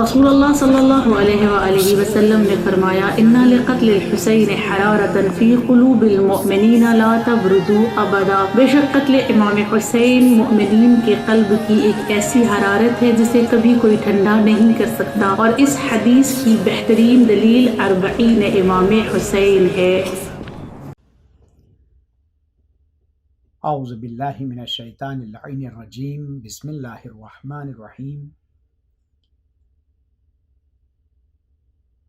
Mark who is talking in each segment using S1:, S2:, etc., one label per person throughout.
S1: رسول اللہ صلی اللہ علیہ وآلہ وسلم نے فرمایا ان لقتل الحسین حرارة فی قلوب المؤمنین لا تبردوا ابدا، بے شک قتل امام حسین مومنین کے قلب کی ایک ایسی حرارت ہے جسے کبھی کوئی ٹھنڈا نہیں کر سکتا، اور اس حدیث کی بہترین دلیل 40 امام حسین ہے۔
S2: اعوذ باللہ من الشیطان اللعین الرجیم، بسم اللہ الرحمن الرحیم۔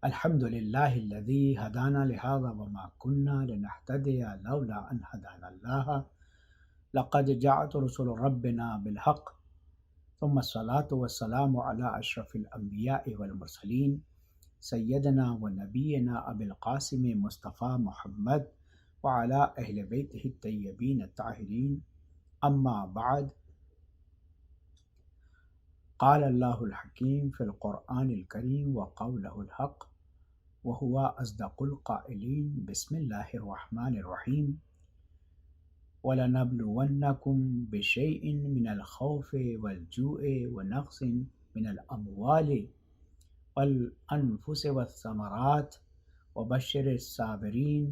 S2: الحمد للہ الذی ہدانا لہذا وما کنا لنہتدی لولا ان ہدانا اللہ، لقد جاءت رسل ربنا بالحق، ثم الصلاة والسلام علی اشرف الانبیاء والمرسلین، سیدنا و نبینا ابی القاسم مصطفیٰ محمد وعلی اہل بیتہ الطیبین الطاہرین، اما بعد، قال اللہ الحکیم فی القرآن الکریم وقولہ الحق وہو اصدق القائلین، بسم اللہ الرحمن الرحیم۔ وَلَنَبْلُوَنَّكُمْ بِشَيْءٍ مِّنَ الْخَوْفِ وَالْجُوعِ وَنَقْصٍ مِّنَ الْأَمْوَالِ وَالْأَنفُسِ وَالثَّمَرَاتِ وَبَشِّرِ الصَّابِرِينَ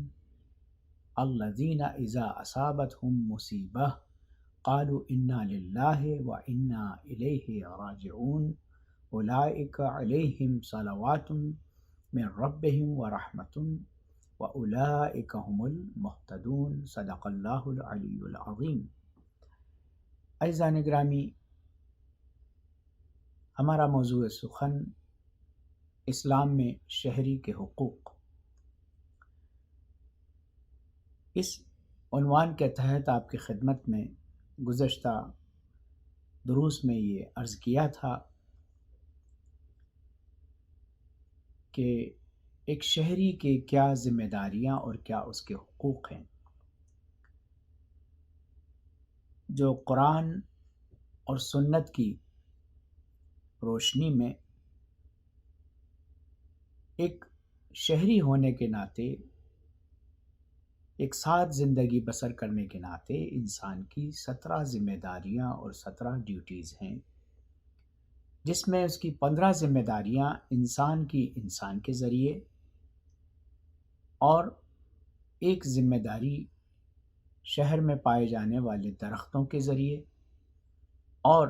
S2: الَّذِينَ إِذَا أَصَابَتْهُم مُّصِيبَةٌ قَالُوا إِنَّا لِلَّهِ وَإِنَّا إِلَيْهِ رَاجِعُونَ أُولَٰئِكَ عَلَيْهِمْ صَلَوَاتٌ من ربهم ورحمة وأولئك هم المهتدون، صدق اللہ العلی العظیم۔ عزیزان گرامی، ہمارا موضوع سخن اسلام میں شہری کے حقوق، اس عنوان کے تحت آپ کی خدمت میں گزشتہ دروس میں یہ عرض کیا تھا کہ ایک شہری کے کیا ذمہ داریاں اور کیا اس کے حقوق ہیں، جو قرآن اور سنت کی روشنی میں ایک شہری ہونے کے ناطے، ایک ساتھ زندگی بسر کرنے کے ناطے انسان کی 17 ذمہ داریاں اور 17 ڈیوٹیز ہیں، جس میں اس کی 15 ذمہ داریاں انسان کے ذریعے، اور ایک ذمہ داری شہر میں پائے جانے والے درختوں کے ذریعے، اور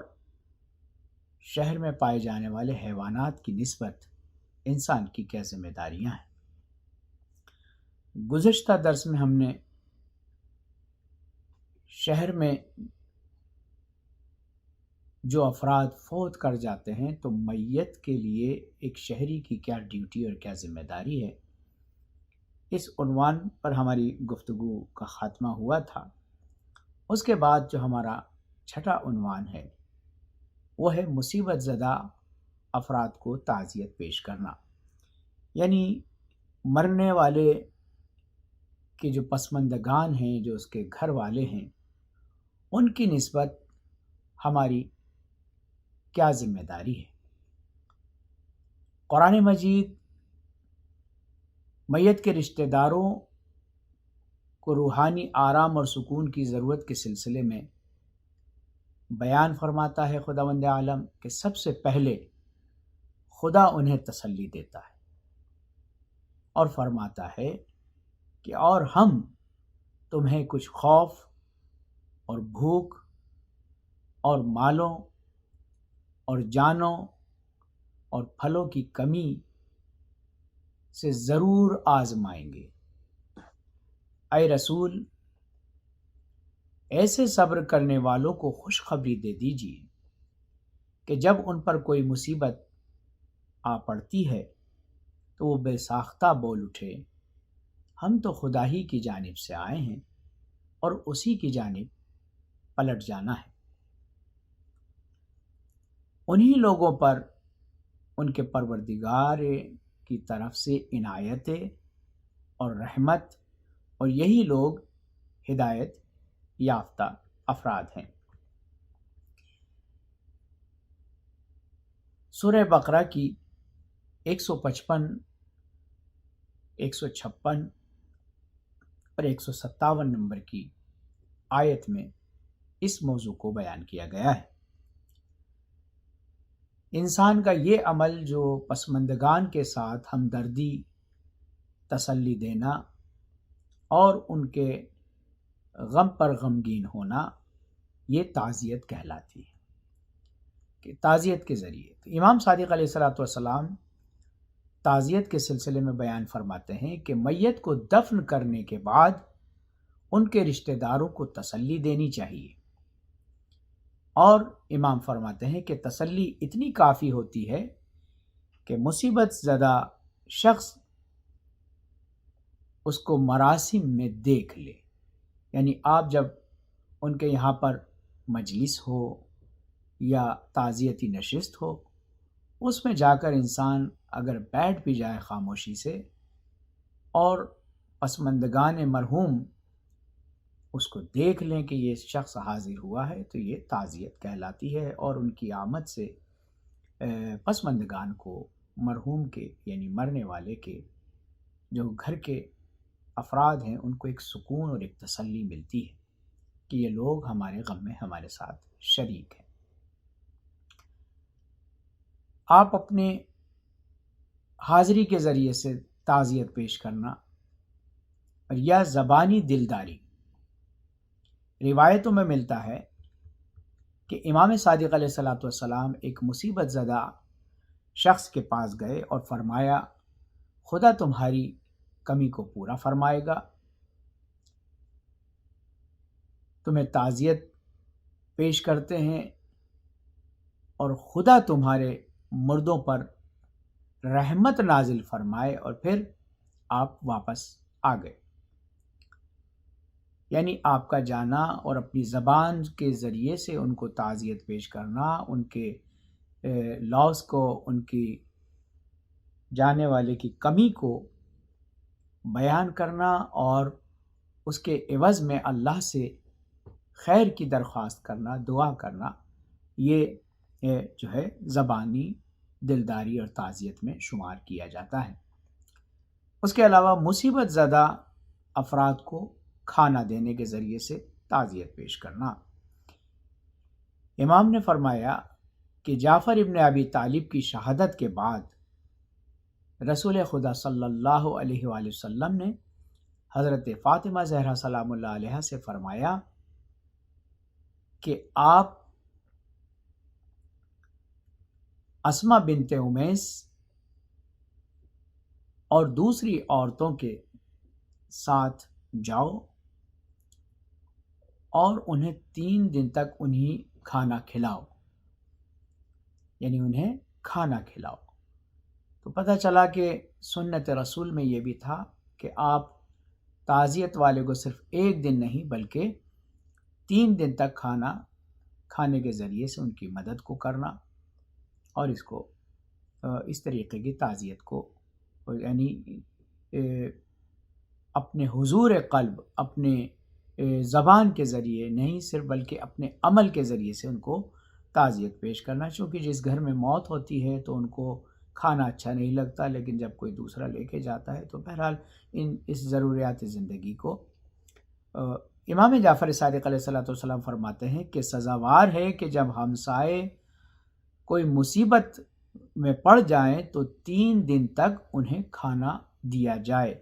S2: شہر میں پائے جانے والے حیوانات کی نسبت انسان کی کیا ذمہ داریاں ہیں۔ گزشتہ درس میں ہم نے شہر میں جو افراد فوت کر جاتے ہیں تو میت کے لیے ایک شہری کی کیا ڈیوٹی اور کیا ذمہ داری ہے، اس عنوان پر ہماری گفتگو کا خاتمہ ہوا تھا۔ اس کے بعد جو ہمارا چھٹا عنوان ہے وہ ہے مصیبت زدہ افراد کو تعزیت پیش کرنا، یعنی مرنے والے کے جو پسماندگان ہیں، جو اس کے گھر والے ہیں، ان کی نسبت ہماری کیا ذمہ داری ہے۔ قرآن مجید میت کے رشتہ داروں کو روحانی آرام اور سکون کی ضرورت کے سلسلے میں بیان فرماتا ہے خداوند عالم کہ سب سے پہلے خدا انہیں تسلی دیتا ہے اور فرماتا ہے کہ اور ہم تمہیں کچھ خوف اور بھوک اور مالوں اور جانوں اور پھلوں کی کمی سے ضرور آزمائیں گے۔ اے رسول، ایسے صبر کرنے والوں کو خوشخبری دے دیجیے کہ جب ان پر کوئی مصیبت آ پڑتی ہے تو وہ بے ساختہ بول اٹھے، ہم تو خدا ہی کی جانب سے آئے ہیں اور اسی کی جانب پلٹ جانا ہے۔ انہی لوگوں پر ان کے پروردگار کی طرف سے عنایتیں اور رحمت، اور یہی لوگ ہدایت یافتہ افراد ہیں۔ سورہ بقرہ کی 155، 156 اور 157 نمبر کی آیت میں اس موضوع کو بیان کیا گیا ہے۔ انسان کا یہ عمل جو پسماندگان کے ساتھ ہمدردی، تسلی دینا اور ان کے غم پر غمگین ہونا، یہ تعزیت کہلاتی ہے کہ تعزیت کے ذریعے تو امام صادق علیہ الصلوۃ والسلام تعزیت کے سلسلے میں بیان فرماتے ہیں کہ میت کو دفن کرنے کے بعد ان کے رشتہ داروں کو تسلی دینی چاہیے، اور امام فرماتے ہیں کہ تسلی اتنی کافی ہوتی ہے کہ مصیبت زدہ شخص اس کو مراسم میں دیکھ لے، یعنی آپ جب ان کے یہاں پر مجلس ہو یا تعزیتی نشست ہو، اس میں جا کر انسان اگر بیٹھ بھی جائے خاموشی سے اور پسماندگان مرحوم اس کو دیکھ لیں کہ یہ شخص حاضر ہوا ہے، تو یہ تعزیت کہلاتی ہے، اور ان کی آمد سے پسماندگان کو، مرحوم کے یعنی مرنے والے کے جو گھر کے افراد ہیں، ان کو ایک سکون اور ایک تسلی ملتی ہے کہ یہ لوگ ہمارے غم میں ہمارے ساتھ شریک ہیں۔ آپ اپنے حاضری کے ذریعے سے تعزیت پیش کرنا اور یا زبانی دلداری، روایتوں میں ملتا ہے کہ امام صادق علیہ الصلوۃ والسلام ایک مصیبت زدہ شخص کے پاس گئے اور فرمایا، خدا تمہاری کمی کو پورا فرمائے گا، تمہیں تعزیت پیش کرتے ہیں اور خدا تمہارے مردوں پر رحمت نازل فرمائے، اور پھر آپ واپس آ گئے۔ یعنی آپ کا جانا اور اپنی زبان کے ذریعے سے ان کو تعزیت پیش کرنا، ان کے لاس کو، ان کی جانے والے کی کمی کو بیان کرنا اور اس کے عوض میں اللہ سے خیر کی درخواست کرنا، دعا کرنا، یہ جو ہے زبانی دلداری اور تعزیت میں شمار کیا جاتا ہے۔ اس کے علاوہ مصیبت زدہ افراد کو کھانا دینے کے ذریعے سے تعزیت پیش کرنا۔ امام نے فرمایا کہ جعفر ابن ابی طالب کی شہادت کے بعد رسول خدا صلی اللہ علیہ وآلہ وسلم نے حضرت فاطمہ زہرا سلام اللہ علیہا سے فرمایا کہ آپ اسما بنت امیس اور دوسری عورتوں کے ساتھ جاؤ اور انہیں 3 دن تک انہیں کھانا کھلاؤ، یعنی انہیں کھانا کھلاؤ۔ تو پتہ چلا کہ سنت رسول میں یہ بھی تھا کہ آپ تعزیت والے کو صرف 1 دن نہیں بلکہ 3 دن تک کھانا کھانے کے ذریعے سے ان کی مدد کو کرنا، اور اس کو اس طریقے کی تعزیت کو یعنی اپنے حضور قلب، اپنے زبان کے ذریعے نہیں صرف بلکہ اپنے عمل کے ذریعے سے ان کو تعزیت پیش کرنا، چونکہ جس گھر میں موت ہوتی ہے تو ان کو کھانا اچھا نہیں لگتا، لیکن جب کوئی دوسرا لے کے جاتا ہے تو بہرحال اس ضروریات زندگی کو امام جعفر صادق علیہ الصلوۃ والسلام فرماتے ہیں کہ سزاوار ہے کہ جب ہمسائے کوئی مصیبت میں پڑ جائیں تو 3 دن تک انہیں کھانا دیا جائے،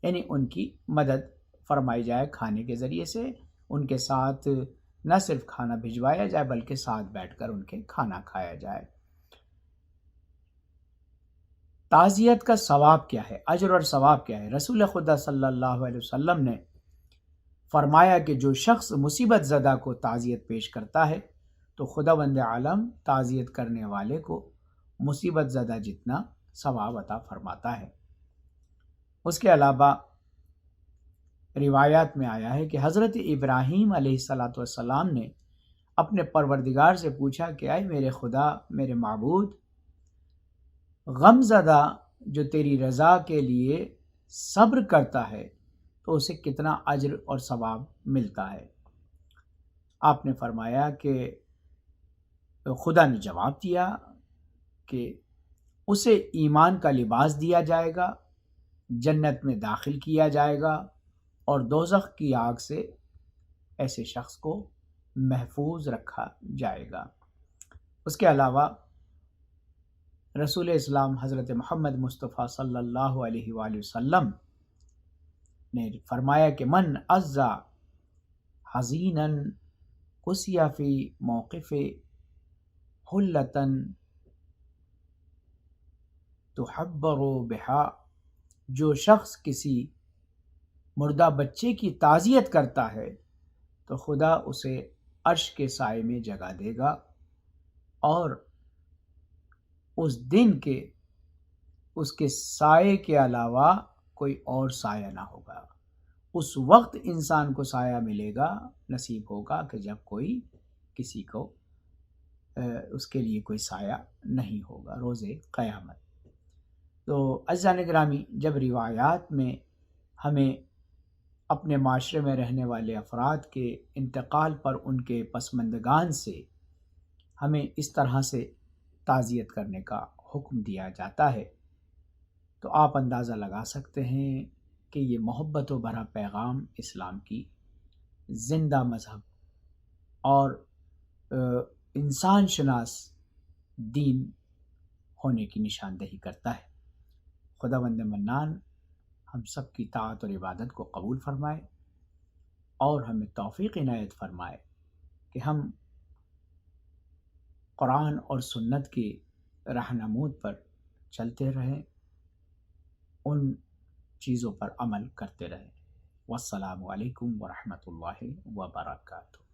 S2: یعنی ان کی مدد فرمائی جائے کھانے کے ذریعے سے، ان کے ساتھ نہ صرف کھانا بھجوایا جائے بلکہ ساتھ بیٹھ کر ان کے کھانا کھایا جائے۔ تعزیت کا ثواب کیا ہے، اجر اور ثواب کیا ہے؟ رسول خدا صلی اللہ علیہ وسلم نے فرمایا کہ جو شخص مصیبت زدہ کو تعزیت پیش کرتا ہے تو خداوند عالم تعزیت کرنے والے کو مصیبت زدہ جتنا ثواب عطا فرماتا ہے۔ اس کے علاوہ روایات میں آیا ہے کہ حضرت ابراہیم علیہ الصلوۃ والسلام نے اپنے پروردگار سے پوچھا کہ اے میرے خدا، میرے معبود، غم زدہ جو تیری رضا کے لیے صبر کرتا ہے تو اسے کتنا اجر اور ثواب ملتا ہے؟ آپ نے فرمایا کہ خدا نے جواب دیا کہ اسے ایمان کا لباس دیا جائے گا، جنت میں داخل کیا جائے گا، اور دوزخ کی آگ سے ایسے شخص کو محفوظ رکھا جائے گا۔ اس کے علاوہ رسول اسلام حضرت محمد مصطفیٰ صلی اللہ علیہ وآلہ وسلم نے فرمایا کہ من عزا حزینا کسیا فی موقف حلتن تحبر بہا، جو شخص کسی مردہ بچے کی تعزیت کرتا ہے تو خدا اسے عرش کے سائے میں جگہ دے گا، اور اس دن کے اس کے سائے کے علاوہ کوئی اور سایہ نہ ہوگا۔ اس وقت انسان کو سایہ ملے گا، نصیب ہوگا کہ جب کوئی کسی کو اس کے لیے کوئی سایہ نہیں ہوگا روز قیامت۔ تو عزیزان گرامی، جب روایات میں ہمیں اپنے معاشرے میں رہنے والے افراد کے انتقال پر ان کے پسماندگان سے ہمیں اس طرح سے تعزیت کرنے کا حکم دیا جاتا ہے، تو آپ اندازہ لگا سکتے ہیں کہ یہ محبت و بھرا پیغام اسلام کی زندہ مذہب اور انسان شناس دین ہونے کی نشاندہی کرتا ہے۔ خداوند منان ہم سب کی طاعت اور عبادت کو قبول فرمائے اور ہمیں توفیق عنایت فرمائے کہ ہم قرآن اور سنت کی رہنمود پر چلتے رہیں، ان چیزوں پر عمل کرتے رہیں۔ والسلام علیکم ورحمۃ اللہ وبرکاتہ۔